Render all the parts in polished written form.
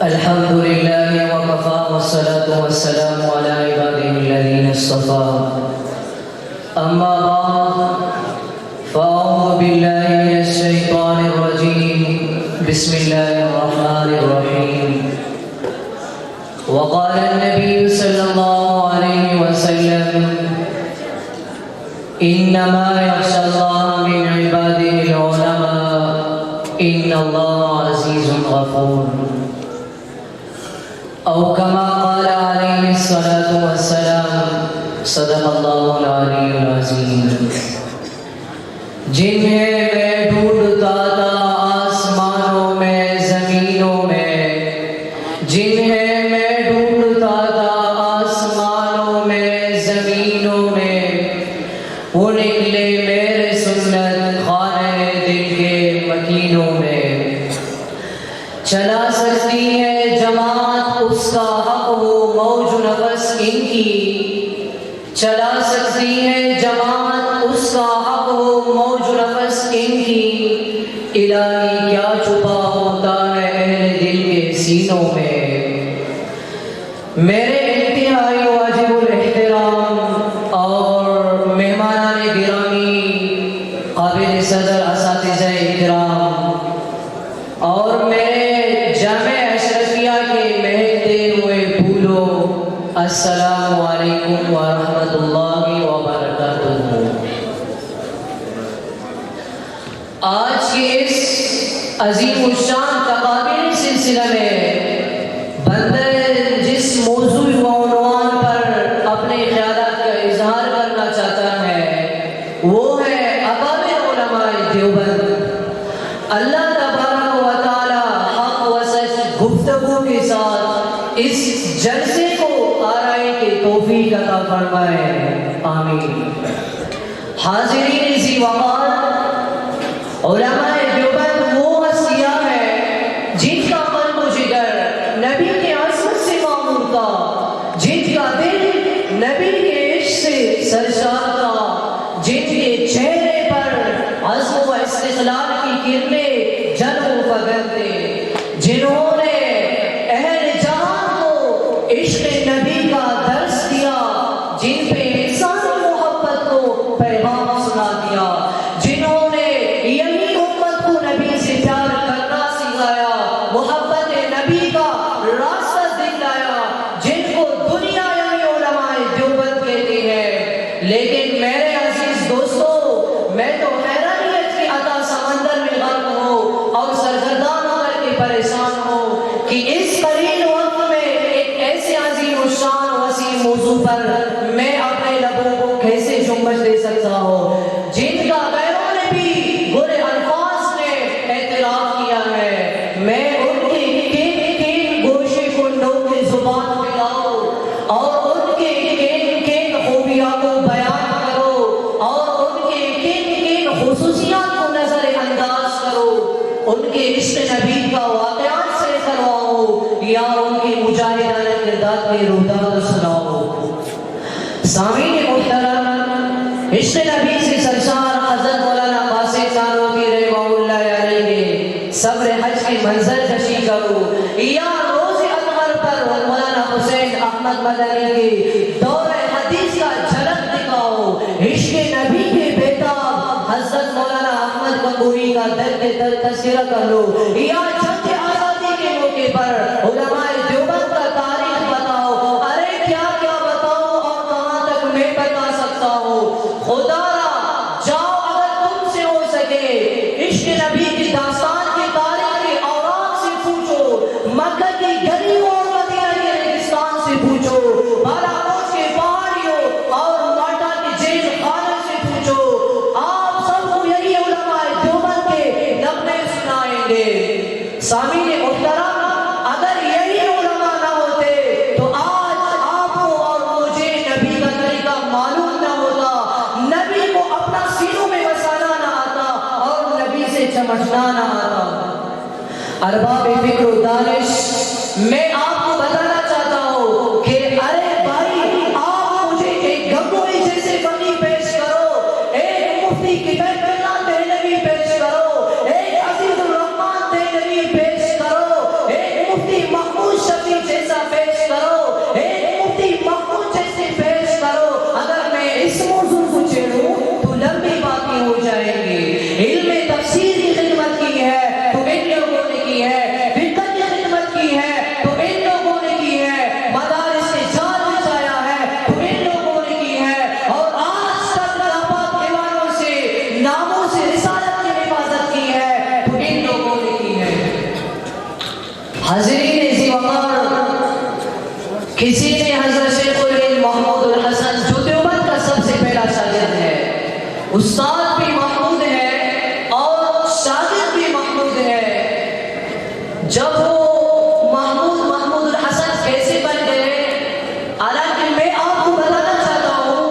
الحمد لله وكفى والصلاة والسلام على عباده الذين اصطفى أما بعد فأعوذ بالله من الشيطان الرجيم بسم الله الرحمن الرحيم وقال النبي صلى الله عليه وسلم إنما يخشى الله من عباده العلماء إن الله عزيز غفور او كما قال عليه الصلاة والسلام صدق الله العلی العظیم جنہیں میں ڈھونڈتا تھا آسمانوں میں زمینوں میں جنہیں میں ڈھونڈتا تھا آسمانوں میں زمینوں میں وہ نکلے میرے سنت خانے دل کے مکینوں میں چلا سکتی ہے جماعت اس کا حق ہو موج نفس ان کی چلا سکتی ہے جماعت اس کا حق ہو موج نفس ان کی الہی کیا چھپا ہوتا ہے اہل دل کے سینوں میں میرے انتہائی واجب الاحترام اور مہمانان گرامی قابل صدر اساتذہ اکرام اور میرے جامع اشرفیہ کے مہکتے ہوئے پھولوں السلام علیکم ورحمۃ اللہ وبرکاتہ آج کے اس عظیم الشان تقابل سلسلہ میں بندہ جس موضوع و عنوان پر اپنے خیالات کا اظہار کرنا چاہتا ہے وہ ہے اکابر علماء دیوبند اللہ تبارک و تعالی حق و سچ گفتگو کے ساتھ اس جلسے کو آرائی کے توفیق عطا فرمائے آمین حاضرین ذی وقار علماء دیوبند وہ ہستیاں ہیں جن کا قلب و جگر نبی کے عظمت سے معمور تھا جن کا دل نبی کے عشق سے سرشار تھا جن کے چہرے پر عزم و استقلال کی کرنیں جلو فگر تھے جنہوں نے اہل جہاں کو عشق نبی کا درس دیا جن پہ انسانی محبت کو پیغام سنا دیا جنہوں نے یہی امت کو نبی سے پیار کرنا سکھایا محبت نبی کا راستہ دکھلایا جن کو دنیا یعنی علماء دیوبند کہتی ہے لیکن میرے عزیز دوستو میں تو حیرانیت کی عطا سمندر میں غرق ہوں اور سرگردان ہو کر کے پریشان ہوں کہ اس قلیل وقت میں ایک ایسے عظیم الشان وسیع موضوع پر میں اپنے لبوں کو کیسے جنبش دے سکتا ہوں جن کا غیروں نے بھی برے الفاظ میں اعتراف کیا ہے میں ان کے کین گوشے کو نوک کے زبان پہ لاؤ اور ان کے کین خوبیاں کو بیان کرو اور ان کے کین خصوصیات کو نظر انداز کرو ان کے عشق نبی کا واقعات سے کرواؤ یا ان کے مجاہدانہ کردار کے روداد سناؤ سامعین محترم عشق نبی سے سرشار حضرت مولانا قاسم نانوتوی رحمہ اللہ علیہ کے صبر حج کی منظر کشی کرو یا روز اکبر پر مولانا حسین احمد مدنی کے دور حدیث کا جھلک دکھاؤ عشق نبی کے بیتاب حضرت مولانا احمد گنگوہی کا درد تذکرہ کر لو یا جنگ آزادی کے موقع پر علماء دیوبند کا تاریخ بتاؤ ارے کیا کیا بتاؤ اور کہاں تک میں بتا سکتا ہوں خدا را جاؤ اگر تم سے ہو سکے عشق نبی کی داستان کی تاریخ کے اوراق سے پوچھو مکہ کی گلیوں اور مدینہ کے ریگستان سے پوچھو بالاکوٹ کے پہاڑیوں اور ماٹا کے جیل خانے سے پوچھو آپ سب کو یہی علماء دیوبند کے نغمے سنائیں گے سامعین محترم اگر یہی علماء نہ ہوتے تو آج آپ کو اور مجھے نبی کا طریقہ معلوم نہ ہوتا نبی کو اپنا سینوں میں بسانا نہ آتا اور نبی سے چمٹنا نہ آتا ارباب فکر و دانش، میں آپ کو بتانا چاہتا ہوں کہ ارے بھائی، آپ مجھے ایک گنگوئی جیسے فقی پیش کرو، ایک مفتی کتاب اللہ دہلوی پیش کرو، ایک عزیز الرحمان دہلوی پیش کرو، ایک مفتی محمود شفیع جیسا پیش کرو، ایک مفتی محمود جیسے پیش کرو. اگر میں اس موضوع کو چھیڑوں تو لمبی باتیں ہو جائیں گی. علم تفسیر کی خدمت کی ہے تو ان لوگوں نے کی ہے، فقہ کی خدمت کی ہے تو ان لوگوں نے کی ہے، مدارس سے جال بچایا ہے تو ان لوگوں نے کی ہے، اور آج تک آباد دیوانوں سے ناموں سے رسالت کی حفاظت کی ہے تو ان لوگوں نے کی ہے. حاضرین ذی وقار، کسی نے حضرت شیخ الہند محمود الحسن جو دیوبند کا سب سے پہلا شاگرد ہے، استاد بھی محمود ہے اور شاگرد بھی محمود ہے، جب وہ محمود الحسن کیسے بن گئے؟ حالانکہ میں آپ کو بتانا چاہتا ہوں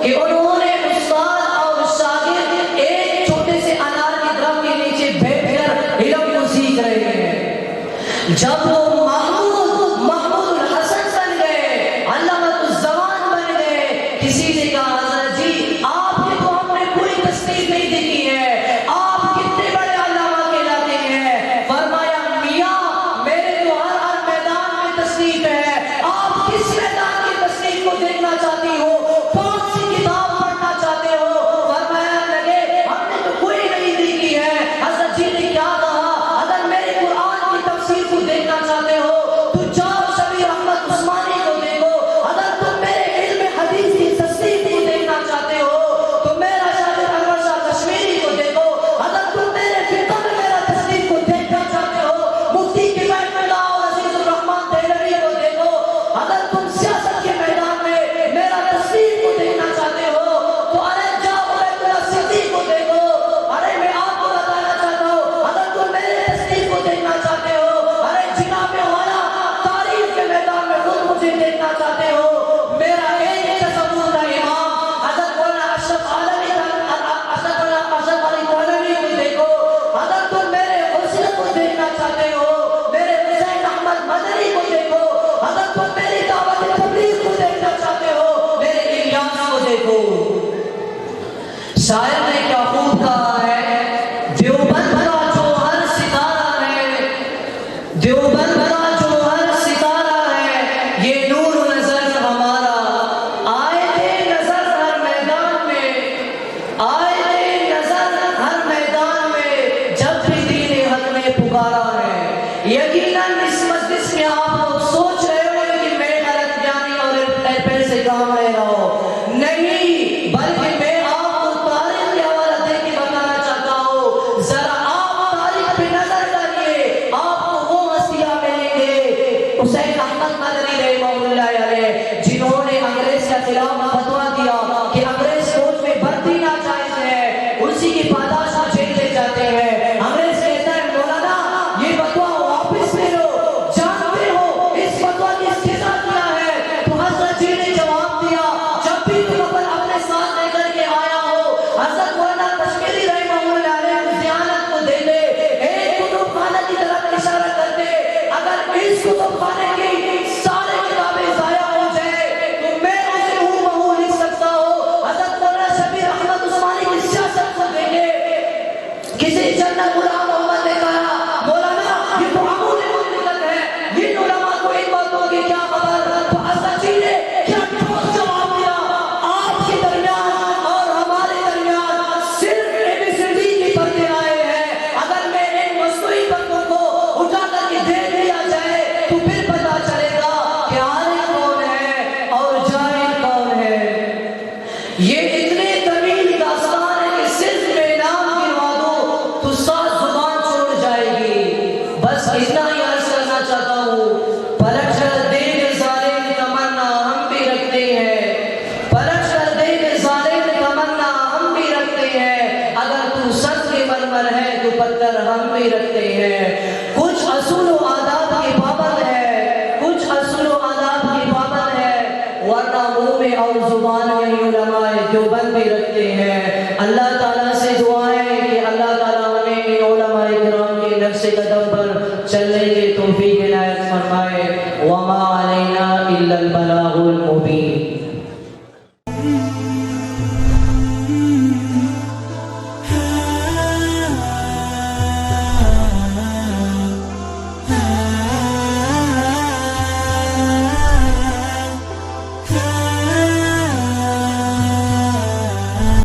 کہ انہوں نے استاد اور شاگرد ایک چھوٹے سے انار کے درخت کے نیچے بیٹھ کر علم کو سیکھ رہے ہیں. جب وہ محمود الحسن بن گئے، علامۃ الزمان بن گئے، کسی نے کہا حضرت جی آپ کی تو ہم نے کوئی تصدیق نہیں دیکھی ہے، آپ کتنے بڑے علامہ کہلاتے ہیں. فرمایا میاں میرے تو ہر میدان میں تصدیق ہے، آپ کس میدان کی تصدیق کو دیکھنا چاہتی ہو، کون سی کتاب پڑھنا چاہتے ہو؟ فرمایا لگے ہم نے تو کوئی نہیں دیکھی ہے. حضرت جی نے کیا کہا؟ اگر میرے قرآن کی تفسیر کو دیکھنا چاہتے ہو تو جاؤ شبیر احمد عثمانی کو دیکھو. اگر تم میرے علم حدیث کی تصدیق کو دیکھنا چاہتے ہو تو میرا شاگرد انور شاہ کشمیری کو دیکھو. اگر تم میرے فقہ میں میرا تصدیق کو دیکھنا چاہتے ہو مفتی کفایت اللہ اور عزیز الرحمان دہلوی کو دیکھو. اگر تم سیاست کے میدان میں میرا تصدیق کو دیکھنا چاہتے ہو تو ارے جاؤ میرا صدیق کو دیکھو. ارے میں آپ کو بتانا چاہتا ہوں اگر تم میرے تصدیق کو دیکھنا چاہتے ہو، ارے جناب والا تاریخ کے میدان میں خود مجھے دیکھنا چاہتے ہو، میرا ایک تصور کا امام حضرت مولانا اشرف علی تھانوی کو دیکھو. اگر تم میرے حسن کو دیکھنا چاہتے ہو، میرے حسین احمد مدنی کو دیکھو. اگر تم میری دعوت تبلیغ کو دیکھنا چاہتے ہو، میرے الیاس کو دیکھو. شاعر نے کیا خوب کہا ہے، دیوبند کا جو ہر ستارہ ہے، دیوبند کا جو ہر ستارہ ہے، یہ نور نظر ہمارا. آئے تھے نظر ہر میدان میں، آئے تھے نظر ہر میدان میں، جب بھی دین حق نے پکارا ہے. یقیناً اس مجلس میں آپ لوگ سوچ رہے ہو کہ میں غلط جانی اور پیسے کام رہ رہا ہوں، نہیں، بلکہ میں آپ کو تاریخ کے حوالہ دے کے بتانا چاہتا ہوں. ذرا آپ تاریخ پہ نظر ڈالیے، آپ کو وہ ہستیاں ملیں گے حسین احمد مدنی رحمہ اللہ علیہ، جنہوں نے انگریز کے خلاف فتویٰ دیا کہ انگریز فوج میں بھرتی ناجائز ہے، اسی کی پاداش میں جیل لے جاتے ہیں. انگریز کہتا ہے مولانا یہ فتویٰ واپس لے لو، جانتے ہو اس فتویٰ کی سزا کیا ہے؟ تو حضرت جی نے جواب دیا جب بھی تم اپنے ساتھ لے کر کے آیا ہو حضرت مولانا کشمیری رحمہ اللہ علیہ کو ذہانت کو دے دے، ایک کتب خانہ کی طرف اشارہ کر دے. اگر اس کتب خانے کی سارے کتابیں ضائع ہو جائے تو میں اسے ہوں بہو لکھ سکتا ہوں. حضرت مولانا شبیر احمد عثمانی کی سیاست کو دیکھے، کسی جنرل غلام محمد نے کہا مولانا یہ تو عمول مملکت ہے، یہ علماء کو ان باتوں کی کیا خبر؟ تو حضرت جی نے کیا ٹھوس جواب دیا، آپ کے درمیان اور ہمارے درمیان صرف ABCD کی پردے آئے ہیں. اگر میں ان مصنوعی پردوں کو اٹھا کر کے دے دیا جائے تو پھر پتا چلے گا کہ عالم کون ہے اور جاہل کون ہے. یہ اتنے طویل داستان ہے کہ صرف میں نام گنوا دوں تو سات زبان چھوڑ جائے گی. بس اتنا ہی عرض کرنا چاہتا ہوں، پلٹ کر دیکھ ظالم تمنا ہم بھی رکھتے ہیں، پلٹ کر دیکھ ظالم تمنا ہم بھی رکھتے ہیں. اگر تو سخت کے مرمر ہے تو پتھر ہم بھی رکھتے ہیں. کچھ اصول و آداب کی پابند ہے، کچھ اصول و آداب کی پابند ہے، ورنہ منہ میں اور زبان میں علماء دیوبند بھی رکھتے ہیں. اللہ تعالیٰ سے دعائیں کہ اللہ تعالیٰ